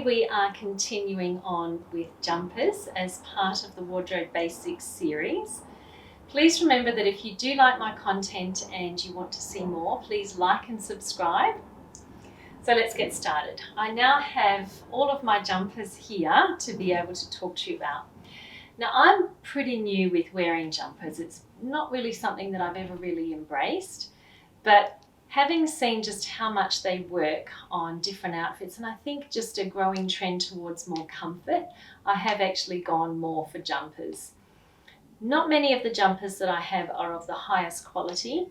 we are continuing on with jumpers as part of the Wardrobe Basics series. Please remember that if you do like my content and you want to see more, please like and subscribe. So let's get started. I now have all of my jumpers here to be able to talk to you about. Now, I'm pretty new with wearing jumpers. It's not really something that I've ever really embraced, but having seen just how much they work on different outfits, and I think just a growing trend towards more comfort, I have actually gone more for jumpers. Not many of the jumpers that I have are of the highest quality.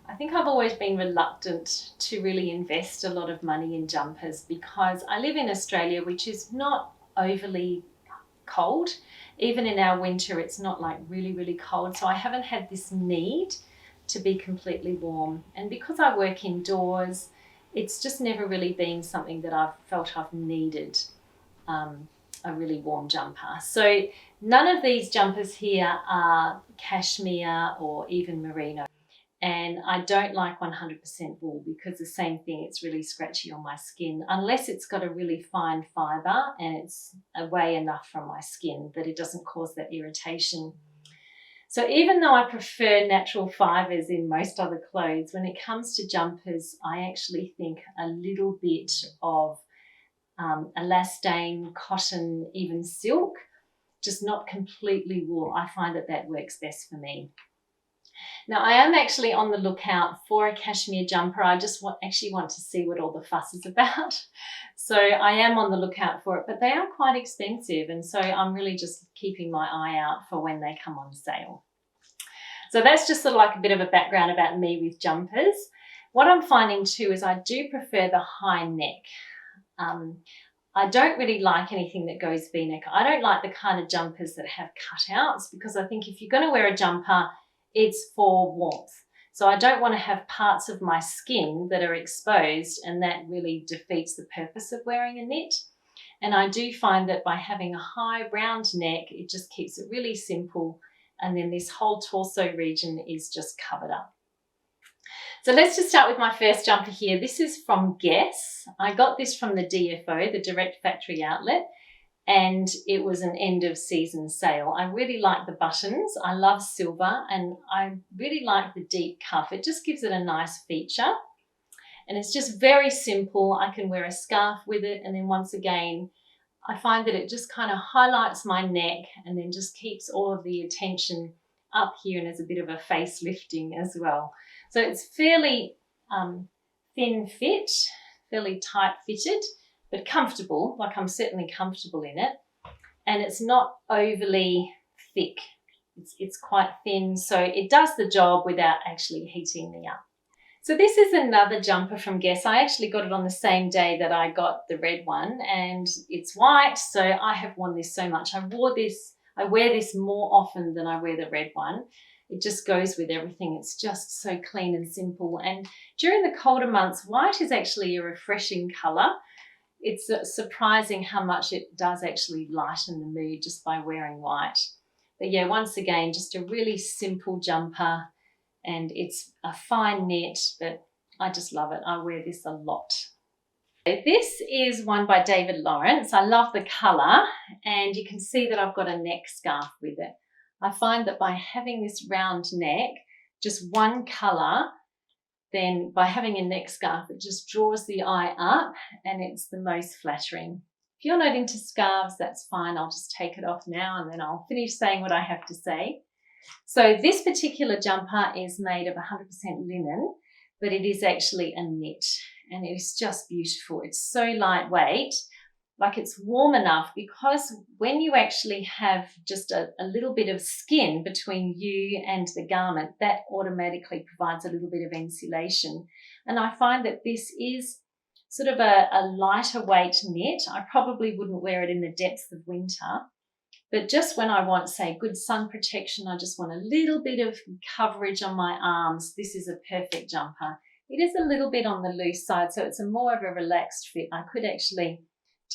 I think I've always been reluctant to really invest a lot of money in jumpers because I live in Australia, which is not overly cold. Even in our winter, it's not like really cold. So I haven't had this need to be completely warm. And because I work indoors, it's just never really been something that I've felt I've needed a really warm jumper. So none of these jumpers here are cashmere or even merino. And I don't like 100% wool because the same thing, it's really scratchy on my skin, unless it's got a really fine fibre and it's away enough from my skin that it doesn't cause that irritation. So even though I prefer natural fibres in most other clothes, when it comes to jumpers, I actually think a little bit of elastane, cotton, even silk, just not completely wool. I find that that works best for me. Now, I am actually on the lookout for a cashmere jumper. I just actually want to see what all the fuss is about. So I am on the lookout for it, but they are quite expensive. And so I'm really just keeping my eye out for when they come on sale. So that's just sort of like a bit of a background about me with jumpers. What I'm finding too is I do prefer the high neck. I don't really like anything that goes V-neck. I don't like the kind of jumpers that have cutouts because I think if you're going to wear a jumper, it's for warmth. So I don't want to have parts of my skin that are exposed, and that really defeats the purpose of wearing a knit. And I do find that by having a high round neck, it just keeps it really simple. And then this whole torso region is just covered up. So let's just start with my first jumper here. This is from Guess. I got this from the DFO, the Direct Factory Outlet, and it was an end of season sale. I really like the buttons. I love silver and I really like the deep cuff. It just gives it a nice feature. And it's just very simple. I can wear a scarf with it. And then once again, I find that it just kind of highlights my neck and then just keeps all of the attention up here, and there's a bit of a face lifting as well. So it's fairly thin fit, fairly tight fitted, but comfortable. Like, I'm certainly comfortable in it. And it's not overly thick. It's quite thin, so it does the job without actually heating me up. So this is another jumper from Guess. I actually got it on the same day that I got the red one, and it's white, so I have worn this so much. I wear this more often than I wear the red one. It just goes with everything. It's just so clean and simple. And during the colder months, white is actually a refreshing colour. It's surprising how much it does actually lighten the mood just by wearing white. But yeah, once again, just a really simple jumper, and it's a fine knit, but I just love it. I wear this a lot. This is one by David Lawrence. I love the colour, and you can see that I've got a neck scarf with it. I find that by having this round neck, just one colour, then by having a neck scarf, it just draws the eye up and it's the most flattering. If you're not into scarves, that's fine. I'll just take it off now and then I'll finish saying what I have to say. So this particular jumper is made of 100% linen, but it is actually a knit, and it is just beautiful. It's so lightweight. Like, it's warm enough because when you actually have just a little bit of skin between you and the garment, that automatically provides a little bit of insulation. And I find that this is sort of a lighter weight knit. I probably wouldn't wear it in the depths of winter, but just when I want, say, good sun protection, I just want a little bit of coverage on my arms, this is a perfect jumper. It is a little bit on the loose side, so it's more of a relaxed fit. I could actually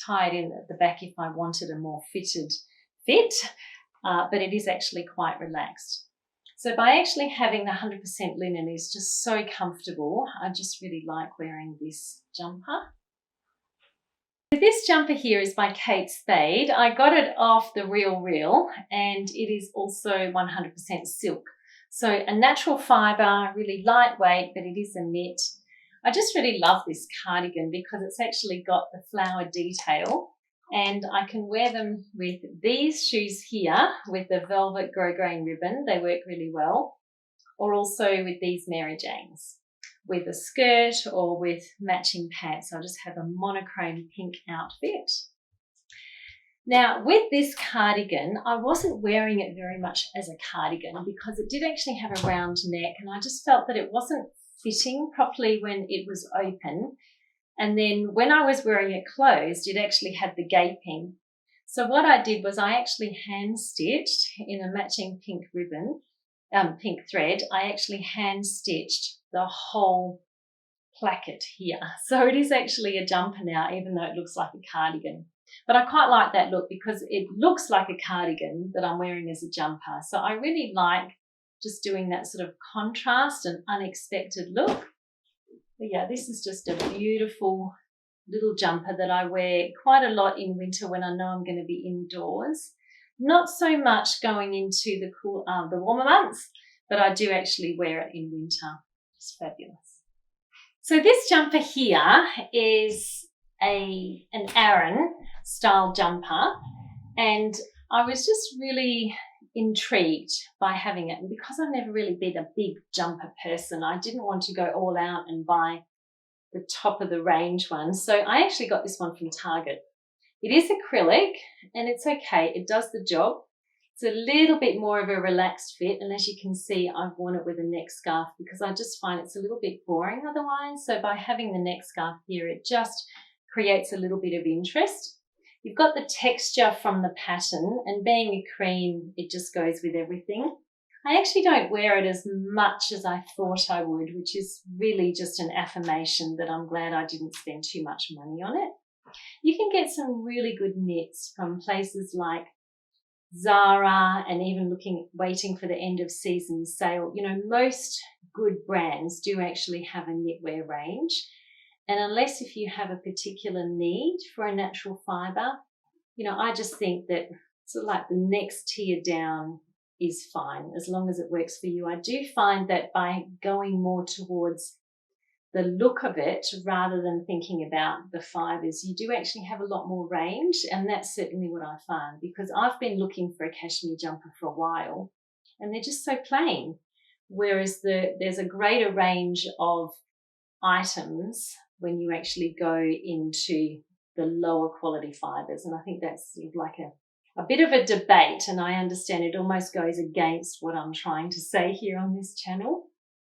tie it in at the back if I wanted a more fitted fit, but it is actually quite relaxed. So by actually having the 100% linen is just so comfortable. I just really like wearing this jumper. This jumper here is by Kate Spade. I got it off the Real and it is also 100% silk. So a natural fibre, really lightweight, but it is a knit. I just really love this cardigan because it's actually got the flower detail, and I can wear them with these shoes here with the velvet grosgrain ribbon. They work really well. Or also with these Mary Janes, with a skirt or with matching pants. I'll just have a monochrome pink outfit. Now with this cardigan, I wasn't wearing it very much as a cardigan because it did actually have a round neck, and I just felt that it wasn't fitting properly when it was open. And then when I was wearing it closed, it actually had the gaping. So what I did was I actually hand stitched in a matching pink ribbon, pink thread. I actually hand stitched the whole placket here. So it is actually a jumper now, even though it looks like a cardigan. But I quite like that look because it looks like a cardigan that I'm wearing as a jumper. So I really like just doing that sort of contrast and unexpected look. But yeah, this is just a beautiful little jumper that I wear quite a lot in winter when I know I'm going to be indoors. Not so much going into the warmer months, but I do actually wear it in winter. It's fabulous. So this jumper here is an Aran style jumper, and I was just really intrigued by having it. And because I've never really been a big jumper person, I didn't want to go all out and buy the top of the range one. So I actually got this one from Target. It is acrylic and it's okay. It does the job. It's a little bit more of a relaxed fit, and as you can see, I've worn it with a neck scarf because I just find it's a little bit boring otherwise. So by having the neck scarf here, it just creates a little bit of interest. You've got the texture from the pattern, and being a cream, it just goes with everything. I actually don't wear it as much as I thought I would, which is really just an affirmation that I'm glad I didn't spend too much money on it. You can get some really good knits from places like Zara, and even waiting for the end of season sale. You know, most good brands do actually have a knitwear range. And unless if you have a particular need for a natural fibre, you know, I just think that sort of like the next tier down is fine as long as it works for you. I do find that by going more towards the look of it rather than thinking about the fibres, you do actually have a lot more range, and that's certainly what I found, because I've been looking for a cashmere jumper for a while and they're just so plain, whereas there's a greater range of items when you actually go into the lower quality fibres. And I think that's sort of like a bit of a debate, and I understand it almost goes against what I'm trying to say here on this channel.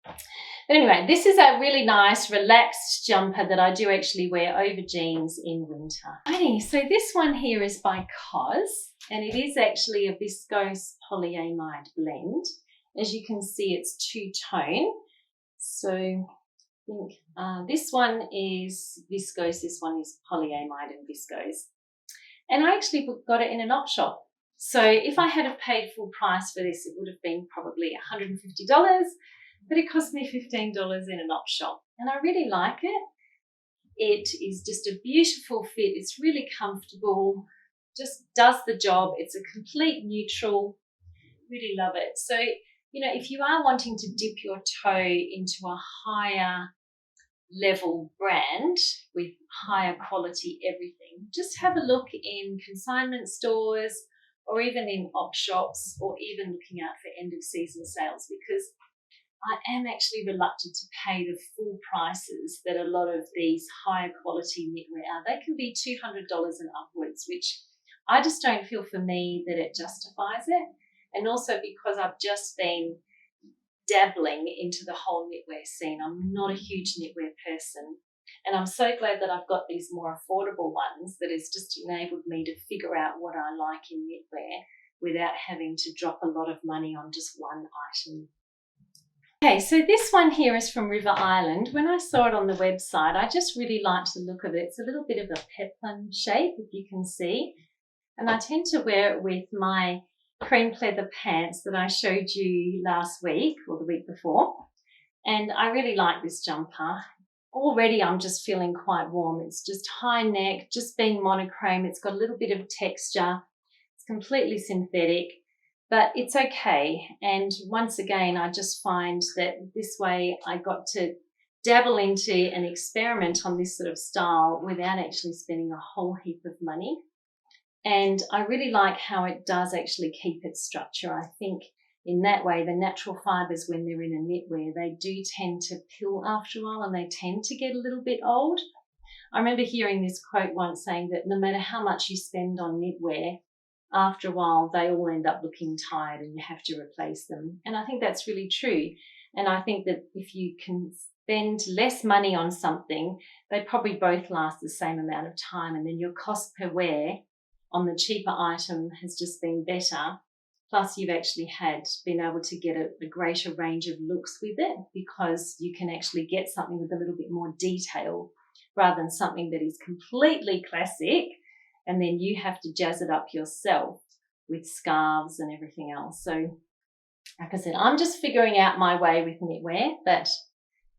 But anyway, this is a really nice relaxed jumper that I do actually wear over jeans in winter. Okay, so this one here is by Cos, and it is actually a viscose polyamide blend. As you can see, it's two-tone. So I think this one is viscose, this one is polyamide and viscose. And I actually got it in an op shop. So if I had have paid full price for this, it would have been probably $150, but it cost me $15 in an op shop. And I really like it. It is just a beautiful fit. It's really comfortable, just does the job. It's a complete neutral. Really love it. So, you know, if you are wanting to dip your toe into a higher level brand with higher quality everything, just have a look in consignment stores or even in op shops, or even looking out for end of season sales, because I am actually reluctant to pay the full prices that a lot of these higher quality knitwear are. They can be $200 and upwards, which I just don't feel for me that it justifies it. And also because I've just been dabbling into the whole knitwear scene. I'm not a huge knitwear person, and I'm so glad that I've got these more affordable ones that has just enabled me to figure out what I like in knitwear without having to drop a lot of money on just one item. Okay, so this one here is from River Island. When I saw it on the website, I just really liked the look of it. It's a little bit of a peplum shape, if you can see, and I tend to wear it with my cream pleather pants that I showed you last week or the week before, and I really like this jumper. already I'm just feeling quite warm. It's just high neck, just being monochrome. It's got a little bit of texture. It's completely synthetic, but it's okay. And once again, I just find that this way I got to dabble into and experiment on this sort of style without actually spending a whole heap of money. And I really like how it does actually keep its structure. I think in that way, the natural fibres, when they're in a knitwear, they do tend to pill after a while and they tend to get a little bit old. I remember hearing this quote once saying that no matter how much you spend on knitwear, after a while, they all end up looking tired and you have to replace them. And I think that's really true. And I think that if you can spend less money on something, they probably both last the same amount of time. And then your cost per wear on the cheaper item has just been better. Plus, you've actually been able to get a greater range of looks with it, because you can actually get something with a little bit more detail rather than something that is completely classic and then you have to jazz it up yourself with scarves and everything else. So, like I said, I'm just figuring out my way with knitwear, but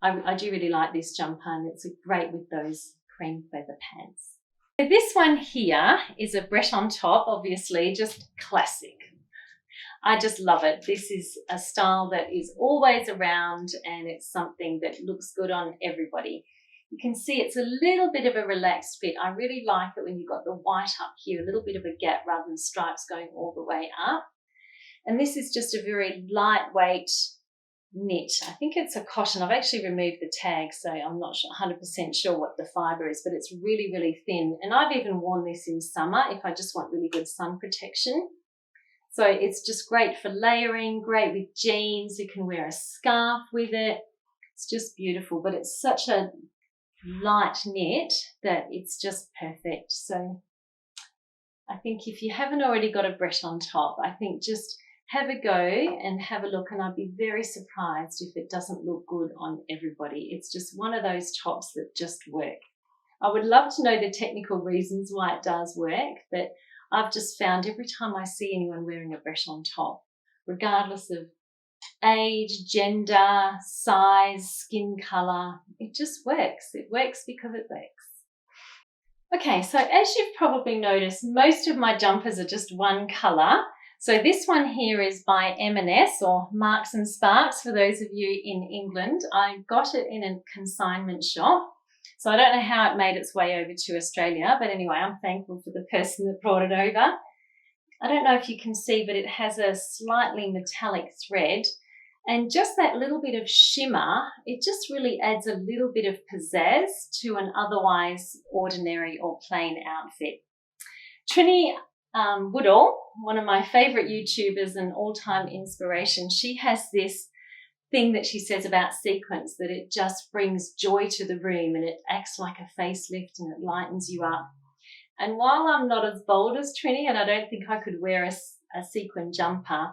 I do really like this jumper, and it's great with those cream feather pants. So this one here is a Breton top, obviously, just classic. I just love it. This is a style that is always around, and it's something that looks good on everybody. You can see it's a little bit of a relaxed fit. I really like it when you've got the white up here, a little bit of a gap rather than stripes going all the way up. And this is just a very lightweight knit. I think it's a cotton. I've actually removed the tag, so I'm not 100% sure what the fibre is, but it's really, really thin. And I've even worn this in summer if I just want really good sun protection. So it's just great for layering, great with jeans. You can wear a scarf with it. It's just beautiful, but it's such a light knit that it's just perfect. So I think if you haven't already got a Breton top, I think just have a go and have a look, and I'd be very surprised if it doesn't look good on everybody. It's just one of those tops that just work. I would love to know the technical reasons why it does work, but I've just found every time I see anyone wearing a Breton top, regardless of age, gender, size, skin colour, it just works. It works because it works. Okay, so as you've probably noticed, most of my jumpers are just one colour. So this one here is by M&S, or Marks and Sparks for those of you in England. I got it in a consignment shop. So I don't know how it made its way over to Australia, but anyway, I'm thankful for the person that brought it over. I don't know if you can see, but it has a slightly metallic thread, and just that little bit of shimmer, it just really adds a little bit of pizzazz to an otherwise ordinary or plain outfit. Trini Woodall, one of my favourite YouTubers and all-time inspiration, she has this thing that she says about sequins, that it just brings joy to the room and it acts like a facelift and it lightens you up. And while I'm not as bold as Trini, and I don't think I could wear a sequin jumper,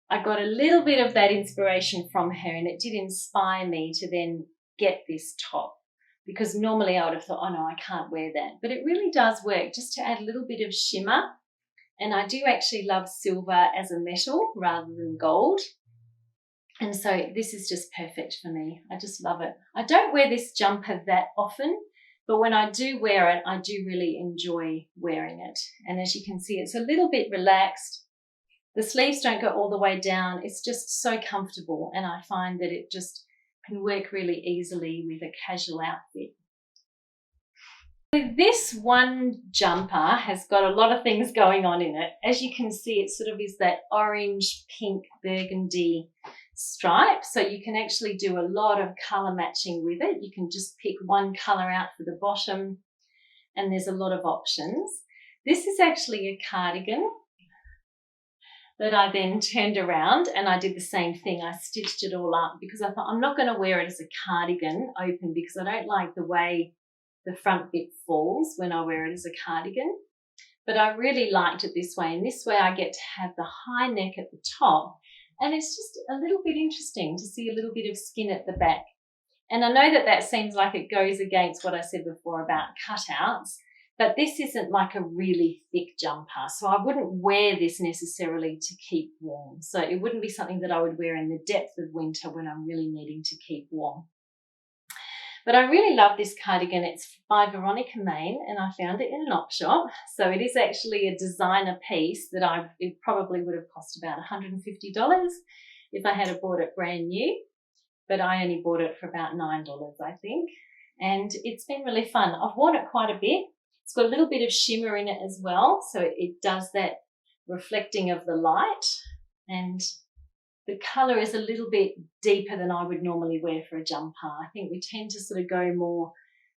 I got a little bit of that inspiration from her, and it did inspire me to then get this top, because normally I would have thought, oh no, I can't wear that. But it really does work, just to add a little bit of shimmer. And I do actually love silver as a metal rather than gold. And so this is just perfect for me. I just love it. I don't wear this jumper that often, but when I do wear it, I do really enjoy wearing it. And as you can see, it's a little bit relaxed. The sleeves don't go all the way down. It's just so comfortable, and I find that it just can work really easily with a casual outfit. This one jumper has got a lot of things going on in it. As you can see, it sort of is that orange, pink, burgundy stripe. So you can actually do a lot of colour matching with it. You can just pick one colour out for the bottom, and there's a lot of options. This is actually a cardigan that I then turned around and I did the same thing. I stitched it all up because I thought I'm not going to wear it as a cardigan open, because I don't like the way the front bit falls when I wear it as a cardigan. But I really liked it this way, and this way I get to have the high neck at the top, and it's just a little bit interesting to see a little bit of skin at the back. And I know that that seems like it goes against what I said before about cutouts, but this isn't like a really thick jumper, so I wouldn't wear this necessarily to keep warm. So it wouldn't be something that I would wear in the depth of winter when I'm really needing to keep warm. But I really love this cardigan. It's by Veronica Main, and I found it in an op shop. So it is actually a designer piece that it probably would have cost about $150 if I had bought it brand new. But I only bought it for about $9, I think. And it's been really fun. I've worn it quite a bit. It's got a little bit of shimmer in it as well. So it does that reflecting of the light. And the colour is a little bit deeper than I would normally wear for a jumper. I think we tend to sort of go more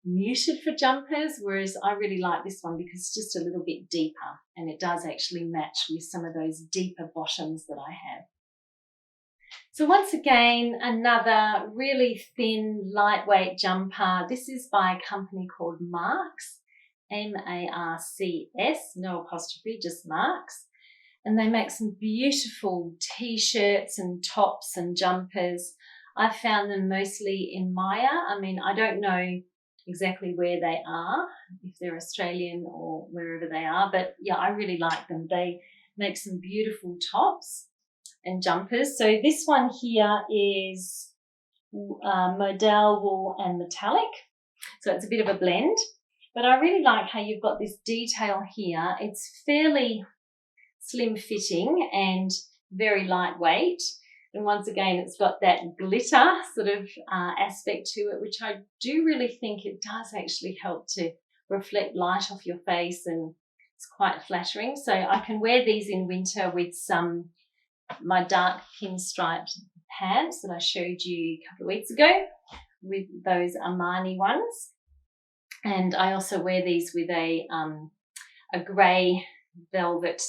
muted for jumpers, whereas I really like this one because it's just a little bit deeper and it does actually match with some of those deeper bottoms that I have. So once again, another really thin, lightweight jumper. This is by a company called Marks, M-A-R-C-S, no apostrophe, just Marks. And they make some beautiful t-shirts and tops and jumpers. I found them mostly in Maya. I mean, I don't know exactly where they are, if they're Australian or wherever they are, but yeah, I really like them. They make some beautiful tops and jumpers. So this one here is modal wool and metallic. So it's a bit of a blend, but I really like how you've got this detail here. It's fairly slim fitting and very lightweight. And once again, it's got that glitter sort of aspect to it, which I do really think it does actually help to reflect light off your face, and it's quite flattering. So I can wear these in winter with my dark pinstriped pants that I showed you a couple of weeks ago with those Armani ones. And I also wear these with a grey velvet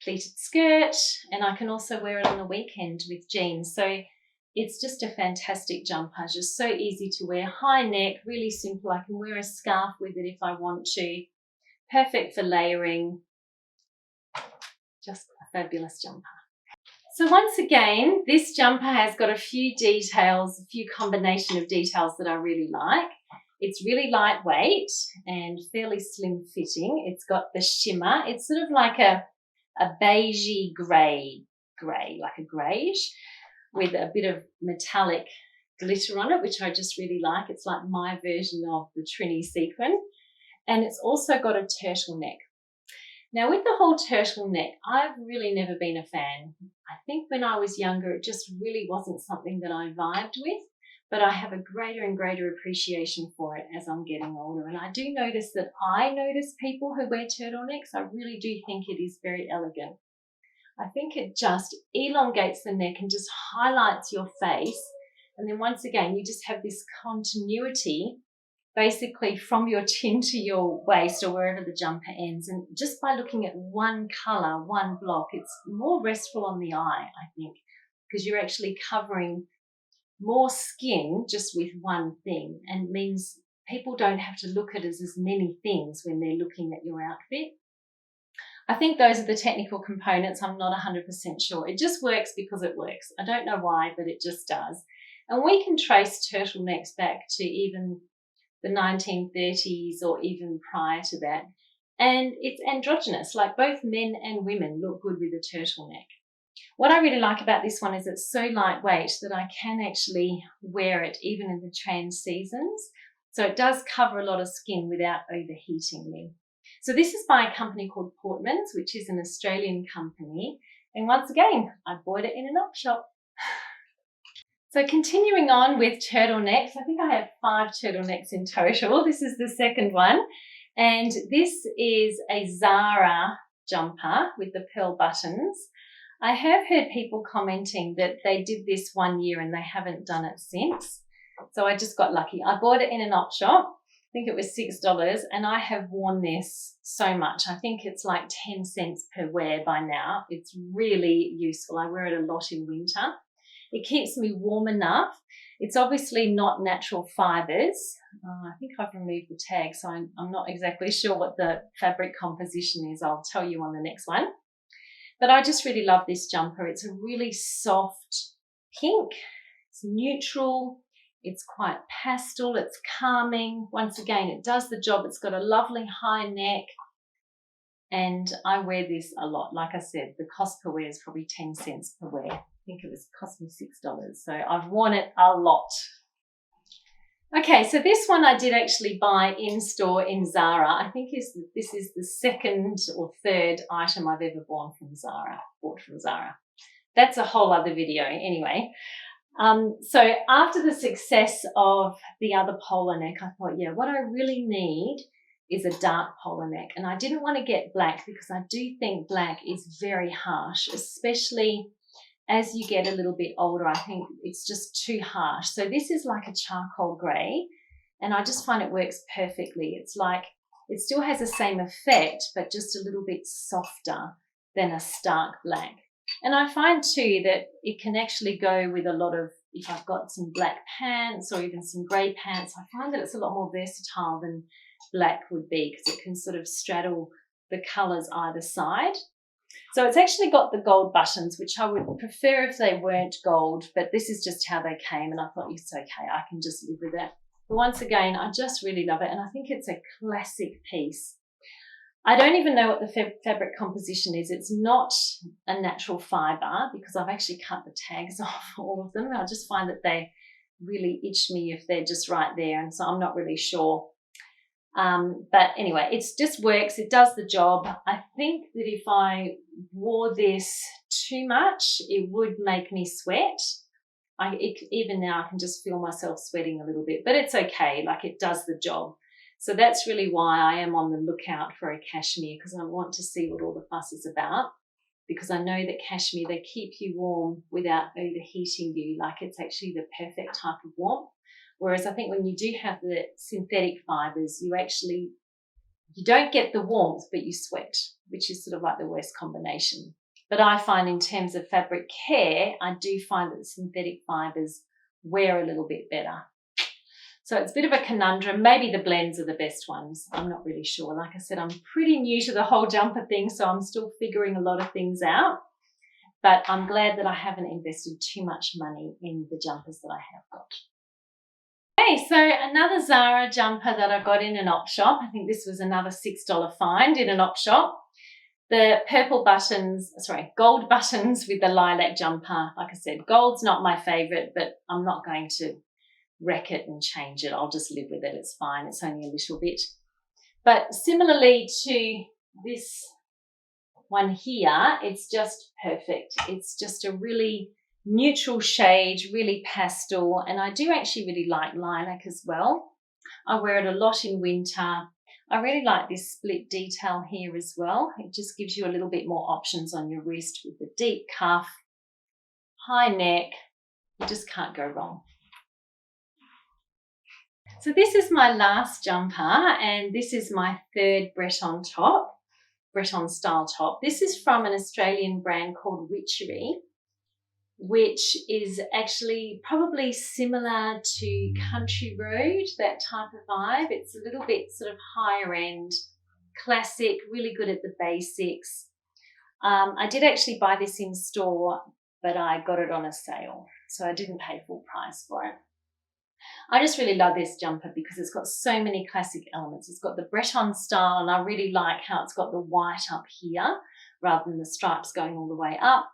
pleated skirt, and I can also wear it on the weekend with jeans. So it's just a fantastic jumper, just so easy to wear, high neck, really simple. I can wear a scarf with it if I want to. Perfect for layering. Just a fabulous jumper. So once again, this jumper has got a few details, a few combination of details that I really like. It's really lightweight and fairly slim fitting. It's got the shimmer. It's sort of like a beigey grey, like a greyish, with a bit of metallic glitter on it, which I just really like. It's like my version of the Trini sequin. And it's also got a turtleneck. Now with the whole turtleneck, I've really never been a fan. I think when I was younger, it just really wasn't something that I vibed with. But I have a greater and greater appreciation for it as I'm getting older. And I do notice that I notice people who wear turtlenecks. I really do think it is very elegant. I think it just elongates the neck and just highlights your face. And then once again, you just have this continuity basically from your chin to your waist or wherever the jumper ends. And just by looking at one colour, one block, it's more restful on the eye, I think, because you're actually covering more skin just with one thing, and means people don't have to look at it as many things when they're looking at your outfit. I think those are the technical components. I'm not 100% sure. It just works because it works. I don't know why, but it just does. And we can trace turtlenecks back to even the 1930s or even prior to that. And it's androgynous, like both men and women look good with a turtleneck. What I really like about this one is it's so lightweight that I can actually wear it even in the trans seasons. So it does cover a lot of skin without overheating me. So this is by a company called Portman's, which is an Australian company. And once again, I bought it in an op shop. So continuing on with turtlenecks, I think I have 5 turtlenecks in total. This is the second one. And this is a Zara jumper with the pearl buttons. I have heard people commenting that they did this one year and they haven't done it since. So I just got lucky. I bought it in an op shop. I think it was $6, and I have worn this so much. I think it's like 10 cents per wear by now. It's really useful. I wear it a lot in winter. It keeps me warm enough. It's obviously not natural fibres. I think I've removed the tag, so I'm not exactly sure what the fabric composition is. I'll tell you on the next one. But I just really love this jumper. It's a really soft pink. It's neutral. It's quite pastel. It's calming. Once again, it does the job. It's got a lovely high neck. And I wear this a lot. Like I said, the cost per wear is probably 10 cents per wear. I think it cost me $6. So I've worn it a lot. Okay, so this one I did actually buy in store in Zara. I think this is the second or third item I've ever bought from Zara. That's a whole other video anyway. So after the success of the other polar neck, I thought, yeah, what I really need is a dark polar neck. And I didn't want to get black because I do think black is very harsh, especially as you get a little bit older. I think it's just too harsh. So this is like a charcoal grey, and I just find it works perfectly. It's like it still has the same effect, but just a little bit softer than a stark black. And I find too that it can actually go with a lot of, if I've got some black pants or even some grey pants, I find that it's a lot more versatile than black would be because it can sort of straddle the colours either side. So it's actually got the gold buttons, which I would prefer if they weren't gold, but this is just how they came, and I thought it's okay, I can just live with it. But once again, I just really love it, and I think it's a classic piece. I don't even know what the fabric composition is. It's not a natural fibre because I've actually cut the tags off all of them. I just find that they really itch me if they're just right there, and so I'm not really sure. But anyway, it just works. It does the job. I think that if I wore this too much, it would make me sweat. Even now I can just feel myself sweating a little bit, but it's okay. Like, it does the job. So that's really why I am on the lookout for a cashmere, because I want to see what all the fuss is about, because I know that cashmere, they keep you warm without overheating you. Like, it's actually the perfect type of warmth. Whereas I think when you do have the synthetic fibres, you don't get the warmth, but you sweat, which is sort of like the worst combination. But I find in terms of fabric care, I do find that the synthetic fibres wear a little bit better. So it's a bit of a conundrum. Maybe the blends are the best ones. I'm not really sure. Like I said, I'm pretty new to the whole jumper thing, so I'm still figuring a lot of things out. But I'm glad that I haven't invested too much money in the jumpers that I have got. Okay, so another Zara jumper that I got in an op shop. I think this was another $6 find in an op shop. The gold buttons with the lilac jumper. Like I said, gold's not my favourite, but I'm not going to wreck it and change it. I'll just live with it. It's fine. It's only a little bit. But similarly to this one here, it's just perfect. It's just a really neutral shade, really pastel, and I do actually really like lilac as well. I wear it a lot in winter. I really like this split detail here as well. It just gives you a little bit more options on your wrist with the deep cuff, high neck. You just can't go wrong. So this is my last jumper, and this is my third Breton style top. This is from an Australian brand called Witchery, which is actually probably similar to Country Road, that type of vibe. It's a little bit sort of higher end, classic, really good at the basics. I did actually buy this in store, but I got it on a sale, so I didn't pay full price for it. I just really love this jumper because it's got so many classic elements. It's got the Breton style, and I really like how it's got the white up here rather than the stripes going all the way up.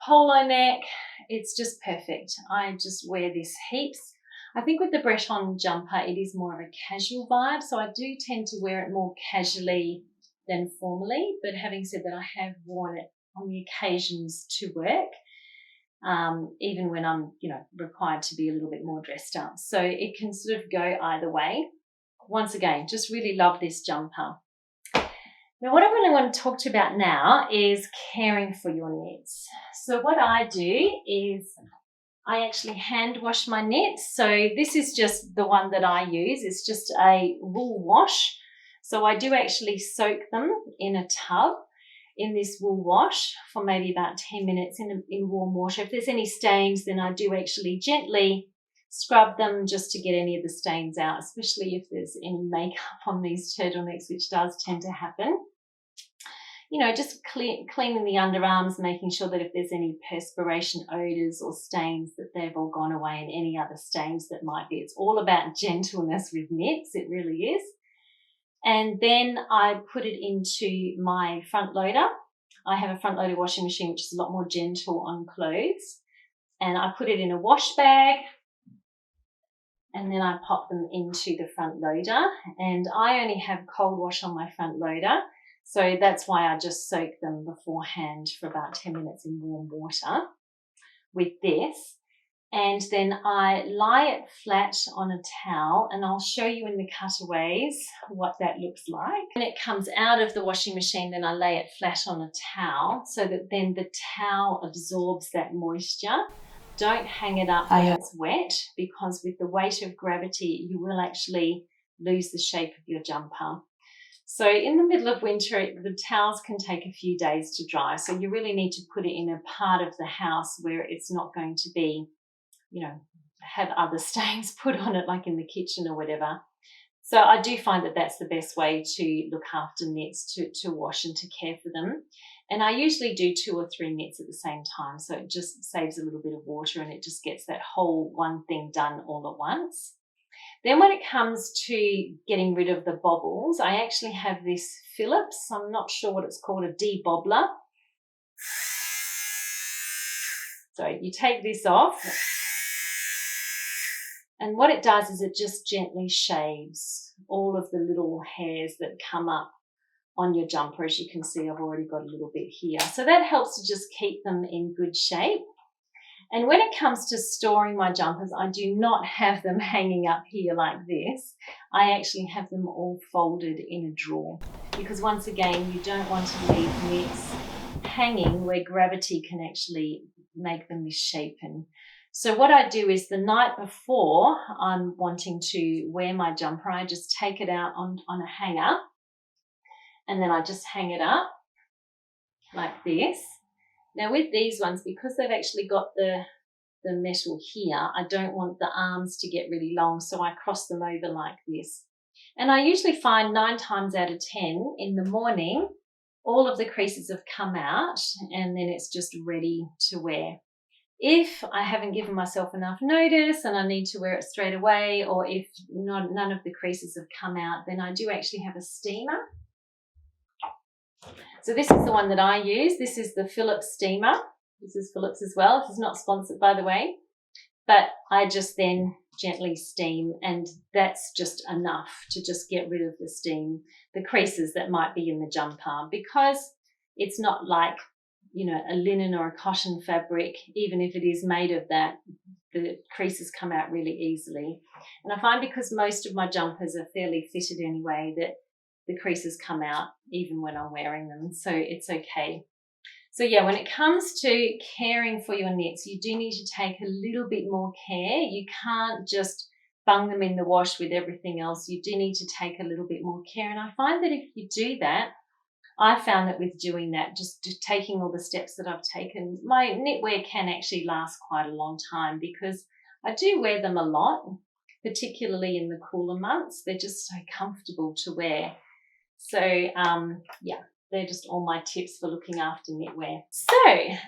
Polo neck, it's just perfect. I just wear this heaps. I think with the Breton jumper, it is more of a casual vibe, so I do tend to wear it more casually than formally. But having said that, I have worn it on the occasions to work. Even when I'm, required to be a little bit more dressed up. So it can sort of go either way. Once again, just really love this jumper. Now, what I really want to talk to you about now is caring for your knits. So what I do is I actually hand wash my knits. So this is just the one that I use. It's just a wool wash. So I do actually soak them in a tub in this wool wash for maybe about 10 minutes in warm water. If there's any stains, then I do actually gently scrub them just to get any of the stains out, especially if there's any makeup on these turtlenecks, which does tend to happen. Just cleaning the underarms, making sure that if there's any perspiration odours or stains that they've all gone away, and any other stains that might be. It's all about gentleness with knits, it really is. And then I put it into my front loader. I have a front loader washing machine, which is a lot more gentle on clothes. And I put it in a wash bag. and then I pop them into the front loader, and I only have cold wash on my front loader, so that's why I just soak them beforehand for about 10 minutes in warm water with this. And then I lie it flat on a towel, and I'll show you in the cutaways what that looks like. When it comes out of the washing machine, then I lay it flat on a towel so that then the towel absorbs that moisture. Don't hang it up when it's wet, because with the weight of gravity, you will actually lose the shape of your jumper. So in the middle of winter, the towels can take a few days to dry. So you really need to put it in a part of the house where it's not going to be, you know, have other stains put on it, like in the kitchen or whatever. So I do find that that's the best way to look after knits, to wash and to care for them. And I usually do 2 or 3 knits at the same time, so it just saves a little bit of water and it just gets that whole one thing done all at once. Then when it comes to getting rid of the bobbles, I actually have this Phillips, I'm not sure what it's called, a debobbler. So you take this off, and what it does is it just gently shaves all of the little hairs that come up on your jumper. As you can see, I've already got a little bit here. So that helps to just keep them in good shape. And when it comes to storing my jumpers, I do not have them hanging up here like this. I actually have them all folded in a drawer, because once again, you don't want to leave knits hanging where gravity can actually make them misshapen. So what I do is the night before I'm wanting to wear my jumper, I just take it out on a hanger, and then I just hang it up like this. Now with these ones, because they've actually got the metal here, I don't want the arms to get really long, so I cross them over like this. And I usually find 9 times out of 10 in the morning, all of the creases have come out, and then it's just ready to wear. If I haven't given myself enough notice and I need to wear it straight away, or if none of the creases have come out, then I do actually have a steamer. So this is the one that I use. This is the Philips steamer. This is Philips as well. This is not sponsored, by the way. But I just then gently steam, and that's just enough to just get rid of the steam, the creases that might be in the jumper, because it's not like, you know, a linen or a cotton fabric. Even if it is made of that, the creases come out really easily. And I find because most of my jumpers are fairly fitted anyway, that the creases come out even when I'm wearing them, so it's okay. So yeah, when it comes to caring for your knits, you do need to take a little bit more care. You can't just bung them in the wash with everything else. You do need to take a little bit more care. And I find that if you do that, I found that with doing that, just taking all the steps that I've taken, my knitwear can actually last quite a long time, because I do wear them a lot, particularly in the cooler months. They're just so comfortable to wear. So yeah, they're just all my tips for looking after knitwear. So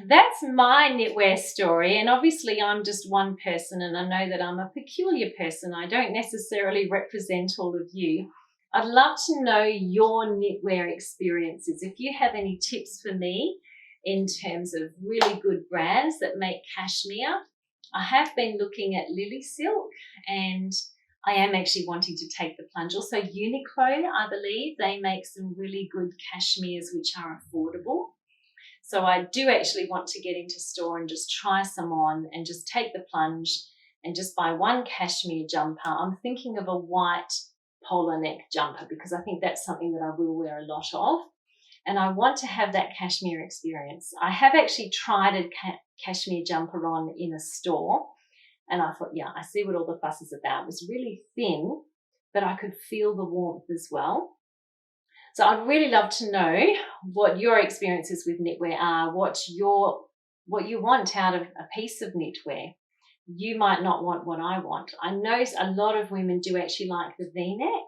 that's my knitwear story. And obviously I'm just one person, and I know that I'm a peculiar person. I don't necessarily represent all of you. I'd love to know your knitwear experiences. If you have any tips for me in terms of really good brands that make cashmere. I have been looking at Lily Silk, and I am actually wanting to take the plunge. Also Uniqlo, I believe, they make some really good cashmeres which are affordable. So I do actually want to get into store and just try some on and just take the plunge and just buy one cashmere jumper. I'm thinking of a white polar neck jumper, because I think that's something that I will wear a lot of. And I want to have that cashmere experience. I have actually tried a cashmere jumper on in a store, and I thought, yeah, I see what all the fuss is about. It was really thin, but I could feel the warmth as well. So I'd really love to know what your experiences with knitwear are, what you want out of a piece of knitwear. You might not want what I want. I know a lot of women do actually like the V-neck,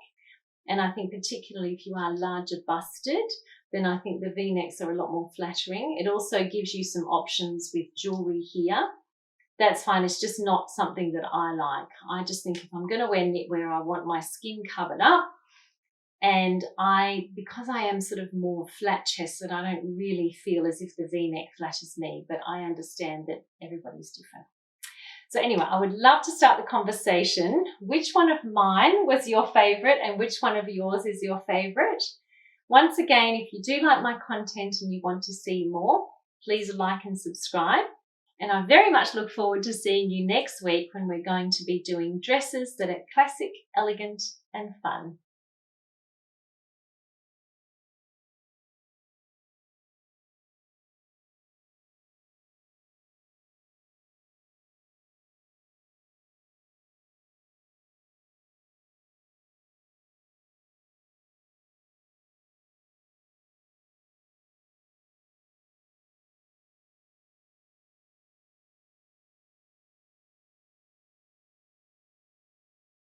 and I think particularly if you are larger busted, then I think the V-necks are a lot more flattering. It also gives you some options with jewellery here. That's fine. It's just not something that I like. I just think if I'm going to wear knitwear, I want my skin covered up. And because I am sort of more flat-chested, I don't really feel as if the V-neck flatters me, but I understand that everybody's different. So anyway, I would love to start the conversation. Which one of mine was your favorite and which one of yours is your favorite? Once again, if you do like my content and you want to see more, please like and subscribe. And I very much look forward to seeing you next week when we're going to be doing dresses that are classic, elegant, and fun.